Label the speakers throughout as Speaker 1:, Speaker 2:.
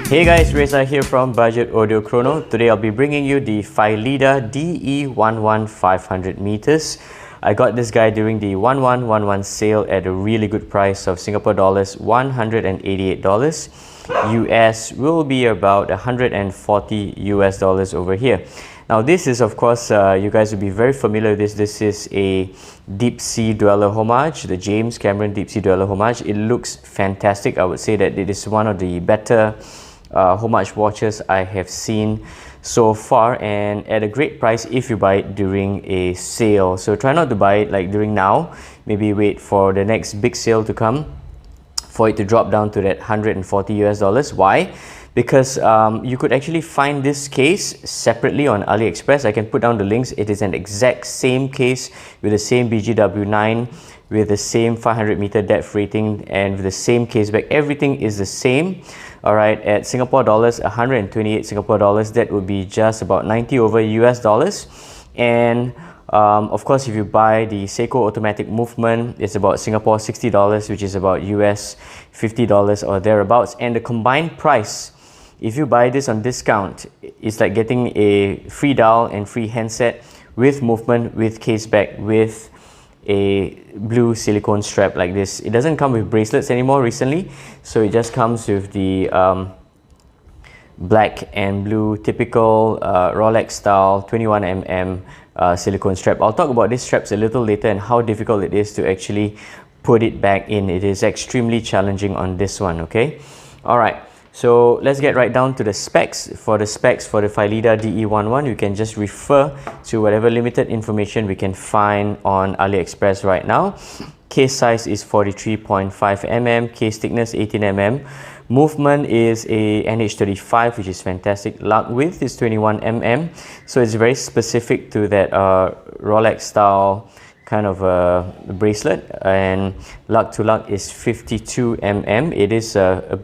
Speaker 1: Hey guys, Reza here from Budget Audio Chrono. Today I'll be bringing you the Phylida DE-11 500 meters. I got this guy during the 1111 sale at a really good price of Singapore dollars $188. US will be about 140 US dollars over here. Now this is, of course, you guys will be very familiar with this. This is a Deepsea Dweller Homage, the James Cameron Deepsea Dweller Homage. It looks fantastic. I would say that it is one of the better Homage watches I have seen so far, and at a great price if you buy it during a sale. So try not to buy it like during now, maybe wait for the next big sale to come for it to drop down to that 140 US dollars. Why? Because you could actually find this case separately on Aliexpress. I can put down the links. It is an exact same case with the same BGW9, with the same 500 meter depth rating, and with the same case back. Everything is the same. All right, at Singapore dollars 128 Singapore dollars, that would be just about 90 over US dollars. And of course, if you buy the Seiko automatic movement, it's about Singapore $60, which is about US $50 or thereabouts. And the combined price, if you buy this on discount, it's like getting a free dial and free handset with movement, with case back, with a blue silicone strap like this. It doesn't come with bracelets anymore recently, so it just comes with the black and blue typical Rolex style 21mm silicone strap. I'll talk about these straps a little later and how difficult it is to actually put it back in. It is extremely challenging on this one, okay? Alright, so let's get right down to the specs. For the specs for the Phylida DE-11, you can just refer to whatever limited information we can find on AliExpress right now. Case size is 43.5mm, case thickness 18mm. Movement is a NH35, which is fantastic. Lug width is 21mm, so it's very specific to that Rolex style kind of a bracelet. And lug to lug is 52mm. It is a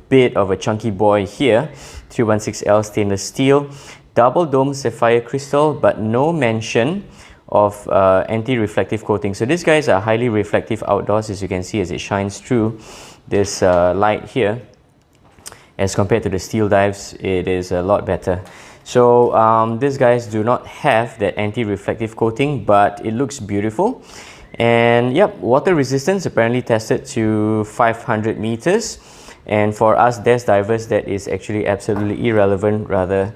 Speaker 1: bit of a chunky boy here. 316L stainless steel, double dome sapphire crystal, but no mention of anti-reflective coating. So these guys are highly reflective outdoors, as you can see, as it shines through this light here. As compared to the steel dives, it is a lot better. So these guys do not have that anti-reflective coating, but it looks beautiful. And yep, water resistance apparently tested to 500 meters. And for us desk divers, that is actually absolutely irrelevant, rather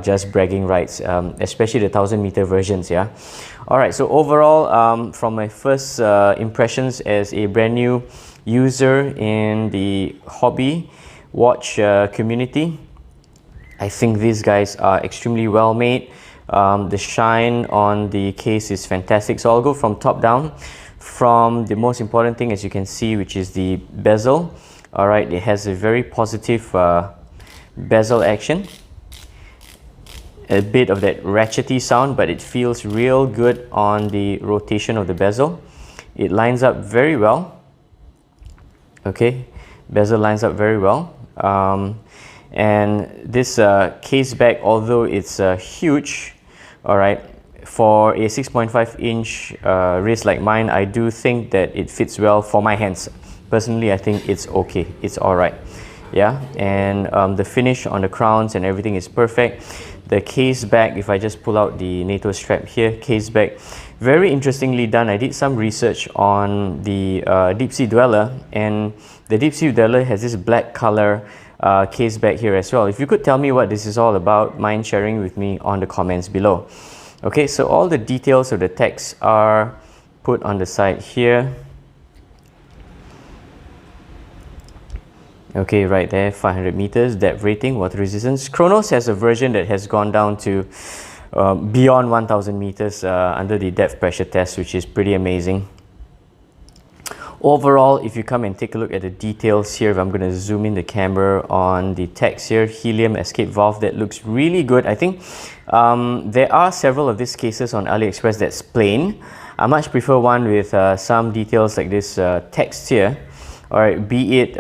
Speaker 1: just bragging rights, especially the 1000 meter versions. Yeah. All right, so overall, from my first impressions as a brand new user in the hobby watch community, I think these guys are extremely well made. The shine on the case is fantastic. So I'll go from top down. From the most important thing, as you can see, which is the bezel. All right, it has a very positive bezel action. A bit of that ratchety sound, but it feels real good on the rotation of the bezel. It lines up very well. Okay, bezel lines up very well. And this case back, although it's huge, all right, for a 6.5 inch wrist like mine, I do think that it fits well for my hands. Personally, I think it's okay, it's all right. Yeah, and the finish on the crowns and everything is perfect. The case back, if I just pull out the NATO strap here, case back, very interestingly done. I did some research on the Deepsea Dweller, and the Deepsea Dweller has this black color case back here as well. If you could tell me what this is all about, mind sharing with me on the comments below. Okay, so all the details of the text are put on the side here. Okay, right there, 500 meters, depth rating, water resistance. Chronos has a version that has gone down to beyond 1000 meters under the depth pressure test, which is pretty amazing. Overall, if you come and take a look at the details here, if I'm going to zoom in the camera on the text here, helium escape valve, that looks really good. I think there are several of these cases on Aliexpress that's plain. I much prefer one with some details like this text here. Alright, be it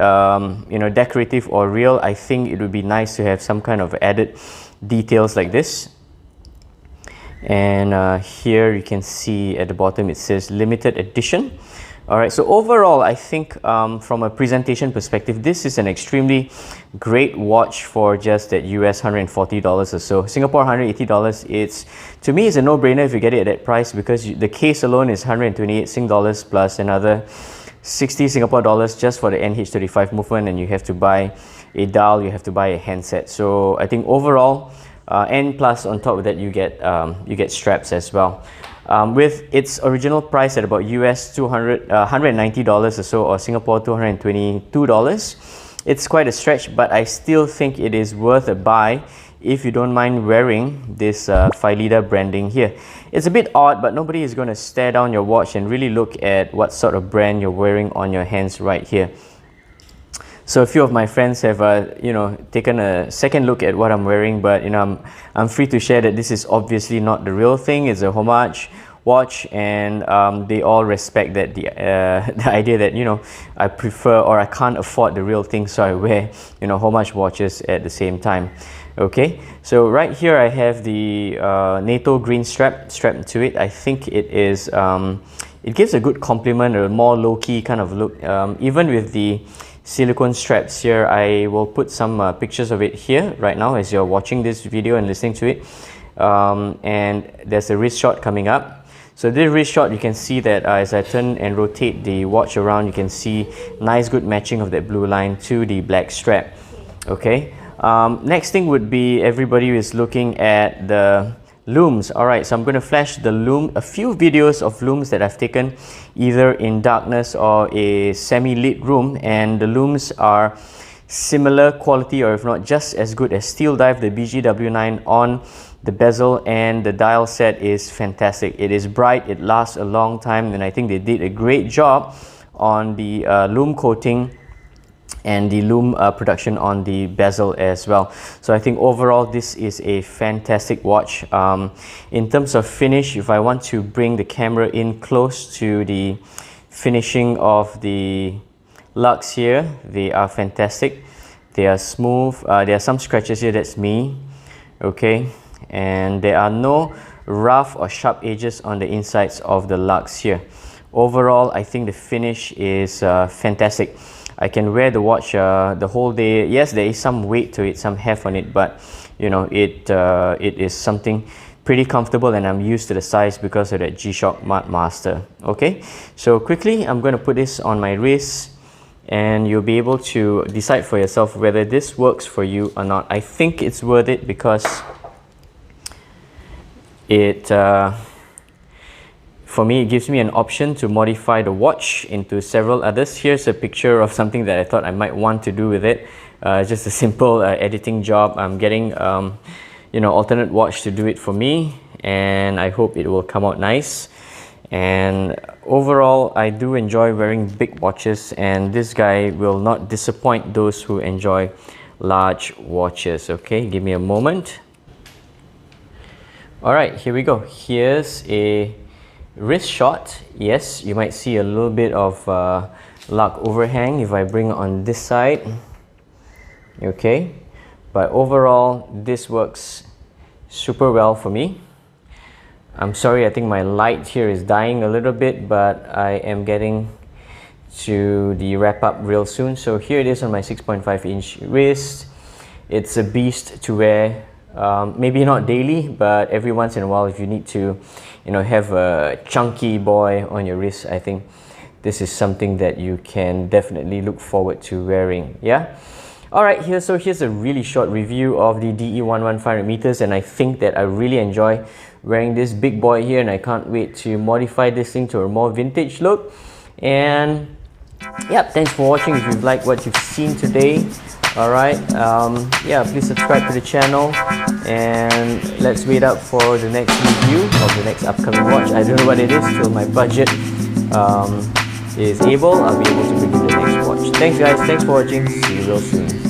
Speaker 1: you know, decorative or real, I think it would be nice to have some kind of added details like this. And here you can see at the bottom it says limited edition. Alright, so overall I think from a presentation perspective, this is an extremely great watch for just that US $140 or so. Singapore $180, to me it's a no-brainer if you get it at that price, because the case alone is 128 Sing dollars plus another 60 Singapore dollars just for the NH35 movement, and you have to buy a dial, you have to buy a handset. So I think overall, and plus on top of that you get straps as well. With its original price at about US $190 or so, or Singapore $222, it's quite a stretch, but I still think it is worth a buy if you don't mind wearing this Phylida branding here. It's a bit odd, but nobody is going to stare down your watch and really look at what sort of brand you're wearing on your hands right here. So a few of my friends have you know, taken a second look at what I'm wearing, but you know, I'm free to share that this is obviously not the real thing. It's a Homage watch, and they all respect that the idea that, you know, I prefer or I can't afford the real thing, so I wear, you know, Homage watches at the same time. Okay, so right here I have the NATO green strap strapped to it. I think it is it gives a good complement, a more low-key kind of look, even with the silicone straps here. I will put some pictures of it here right now as you're watching this video and listening to it. And there's a wrist shot coming up. So this wrist shot, you can see that as I turn and rotate the watch around, you can see nice good matching of that blue line to the black strap. Okay, next thing would be everybody is looking at the looms. Alright, so I'm going to flash the loom, a few videos of looms that I've taken either in darkness or a semi-lit room, and the looms are similar quality, or if not just as good as Steel Dive, the BGW9 on the bezel, and the dial set is fantastic. It is bright, it lasts a long time, and I think they did a great job on the loom coating and the loom production on the bezel as well. So I think overall this is a fantastic watch. In terms of finish, if I want to bring the camera in close to the finishing of the lugs here, they are fantastic. They are smooth. There are some scratches here, that's me. Okay, and there are no rough or sharp edges on the insides of the lugs here. Overall, I think the finish is fantastic. I can wear the watch the whole day. Yes, there is some weight to it, some heft on it, but you know, it is something pretty comfortable, and I'm used to the size because of that G-Shock Mud Master. Okay, so quickly I'm going to put this on my wrist, and you'll be able to decide for yourself whether this works for you or not. I think it's worth it because it for me, it gives me an option to modify the watch into several others. Here's a picture of something that I thought I might want to do with it. Just a simple editing job. I'm getting you know, alternate watch to do it for me, and I hope it will come out nice. And overall, I do enjoy wearing big watches, and this guy will not disappoint those who enjoy large watches. Okay, give me a moment. Alright, here we go. Here's a wrist shot. Yes, you might see a little bit of lug overhang if I bring it on this side. Okay, but overall this works super well for me. I'm sorry, I think my light here is dying a little bit, but I am getting to the wrap up real soon. So here it is on my 6.5-inch wrist. It's a beast to wear. Maybe not daily, but every once in a while, if you need to, you know, have a chunky boy on your wrist, I think this is something that you can definitely look forward to wearing. Yeah. Alright, here's a really short review of the DE-11 500 meters, and I think that I really enjoy wearing this big boy here, and I can't wait to modify this thing to a more vintage look. And yep, thanks for watching. If you've liked what you've seen today, alright, yeah, please subscribe to the channel, and let's wait up for the next review of the next upcoming watch. I don't know what it is till my budget is able, I'll be able to bring you the next watch. Thanks guys, thanks for watching, see you real soon.